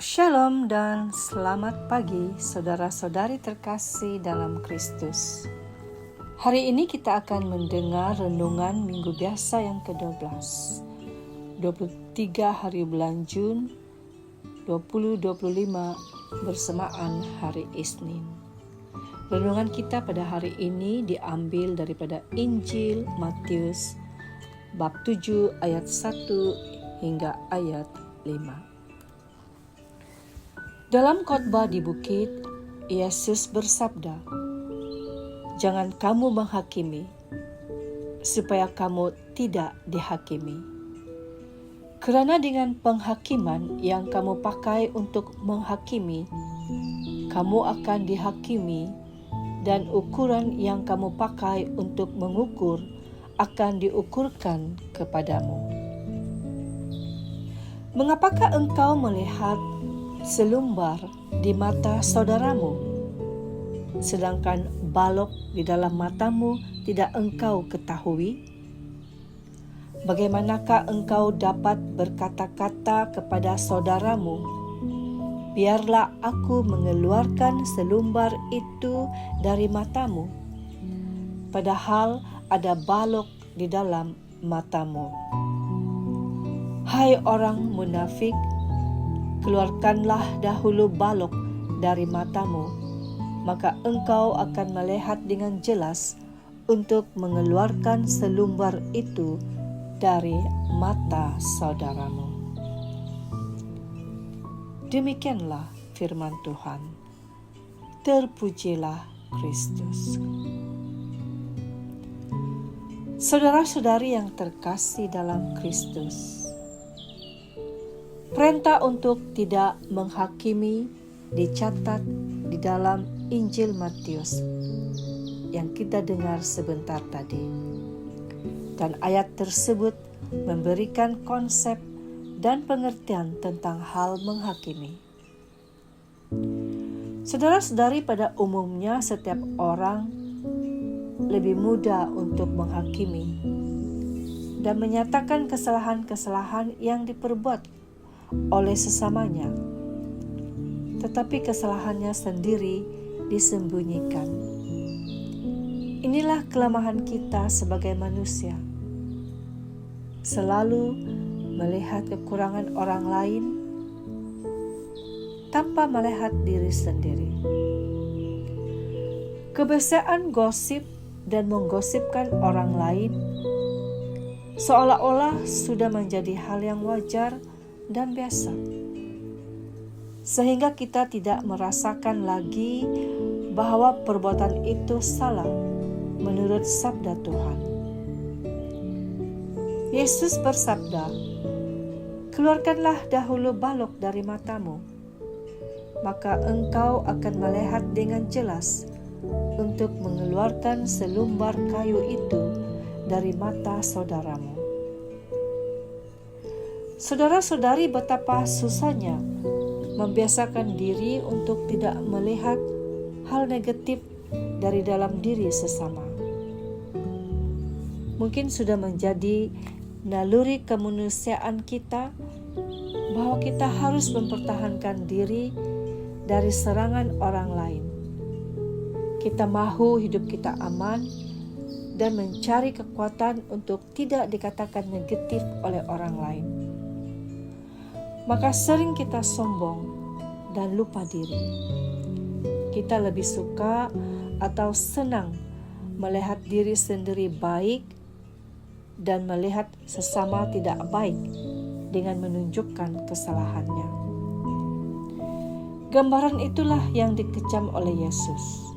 Shalom dan selamat pagi saudara-saudari terkasih dalam Kristus. Hari ini kita akan mendengar renungan minggu biasa yang ke-12, 23 hari bulan Jun 2025 bersamaan hari Isnin. Renungan kita pada hari ini diambil daripada Injil Matius bab 7 ayat 1 hingga ayat 5. Dalam khotbah di bukit, Yesus bersabda, "Jangan kamu menghakimi, supaya kamu tidak dihakimi. Kerana dengan penghakiman yang kamu pakai untuk menghakimi, kamu akan dihakimi, dan ukuran yang kamu pakai untuk mengukur akan diukurkan kepadamu. Mengapakah engkau melihat selumbar di mata saudaramu, sedangkan balok di dalam matamu tidak engkau ketahui? Bagaimanakah engkau dapat berkata-kata kepada saudaramu, 'Biarlah aku mengeluarkan selumbar itu dari matamu,' padahal ada balok di dalam matamu? Hai orang munafik, keluarkanlah dahulu balok dari matamu, maka engkau akan melihat dengan jelas untuk mengeluarkan selumbar itu dari mata saudaramu." Demikianlah firman Tuhan. Terpujilah Kristus. Saudara-saudari yang terkasih dalam Kristus, perintah untuk tidak menghakimi dicatat di dalam Injil Matius yang kita dengar sebentar tadi. Dan ayat tersebut memberikan konsep dan pengertian tentang hal menghakimi. Saudara-saudari, pada umumnya setiap orang lebih mudah untuk menghakimi dan menyatakan kesalahan-kesalahan yang diperbuat oleh sesamanya, tetapi kesalahannya sendiri disembunyikan. Inilah kelemahan kita sebagai manusia, selalu melihat kekurangan orang lain tanpa melihat diri sendiri. Kebiasaan gosip dan menggosipkan orang lain seolah-olah sudah menjadi hal yang wajar dan biasa, sehingga kita tidak merasakan lagi bahwa perbuatan itu salah menurut sabda Tuhan. Yesus bersabda, "Keluarkanlah dahulu balok dari matamu, maka engkau akan melihat dengan jelas untuk mengeluarkan selumbar kayu itu dari mata saudaramu." Saudara-saudari, betapa susahnya membiasakan diri untuk tidak melihat hal negatif dari dalam diri sesama. Mungkin sudah menjadi naluri kemanusiaan kita bahwa kita harus mempertahankan diri dari serangan orang lain. Kita mahu hidup kita aman dan mencari kekuatan untuk tidak dikatakan negatif oleh orang lain. Maka sering kita sombong dan lupa diri. Kita lebih suka atau senang melihat diri sendiri baik dan melihat sesama tidak baik dengan menunjukkan kesalahannya. Gambaran itulah yang dikecam oleh Yesus.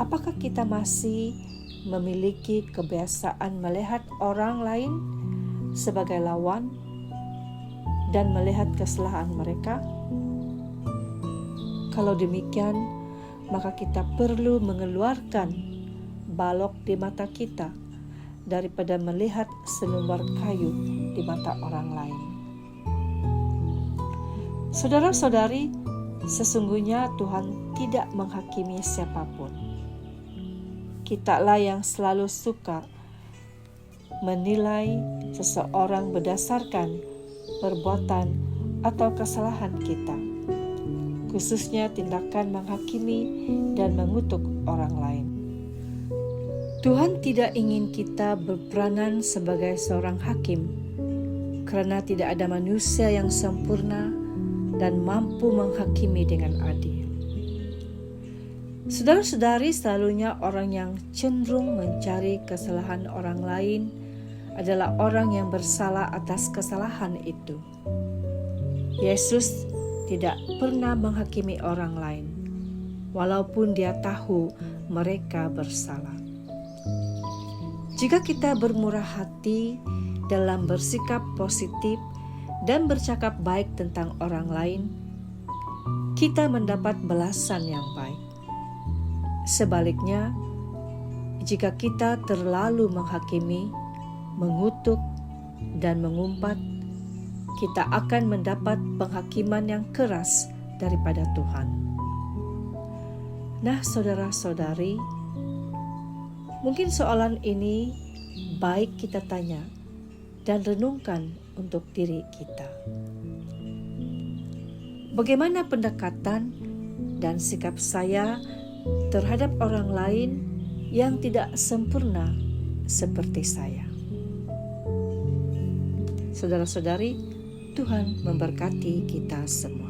Apakah kita masih memiliki kebiasaan melihat orang lain sebagai lawan dan melihat kesalahan mereka? Kalau demikian, maka kita perlu mengeluarkan balok di mata kita daripada melihat selumbar kayu di mata orang lain. Saudara-saudari, sesungguhnya Tuhan tidak menghakimi siapapun. Kitalah yang selalu suka menilai seseorang berdasarkan perbuatan atau kesalahan kita, khususnya tindakan menghakimi dan mengutuk orang lain. Tuhan tidak ingin kita berperanan sebagai seorang hakim, karena tidak ada manusia yang sempurna dan mampu menghakimi dengan adil. Saudara-saudari, selalunya orang yang cenderung mencari kesalahan orang lain adalah orang yang bersalah atas kesalahan itu. Yesus tidak pernah menghakimi orang lain, walaupun dia tahu mereka bersalah. Jika kita bermurah hati dalam bersikap positif dan bercakap baik tentang orang lain, kita mendapat balasan yang baik. Sebaliknya, jika kita terlalu menghakimi, mengutuk, dan mengumpat, kita akan mendapat penghakiman yang keras daripada Tuhan. Nah, saudara-saudari, mungkin soalan ini baik kita tanya dan renungkan untuk diri kita. Bagaimana pendekatan dan sikap saya terhadap orang lain yang tidak sempurna seperti saya? Saudara-saudari, Tuhan memberkati kita semua.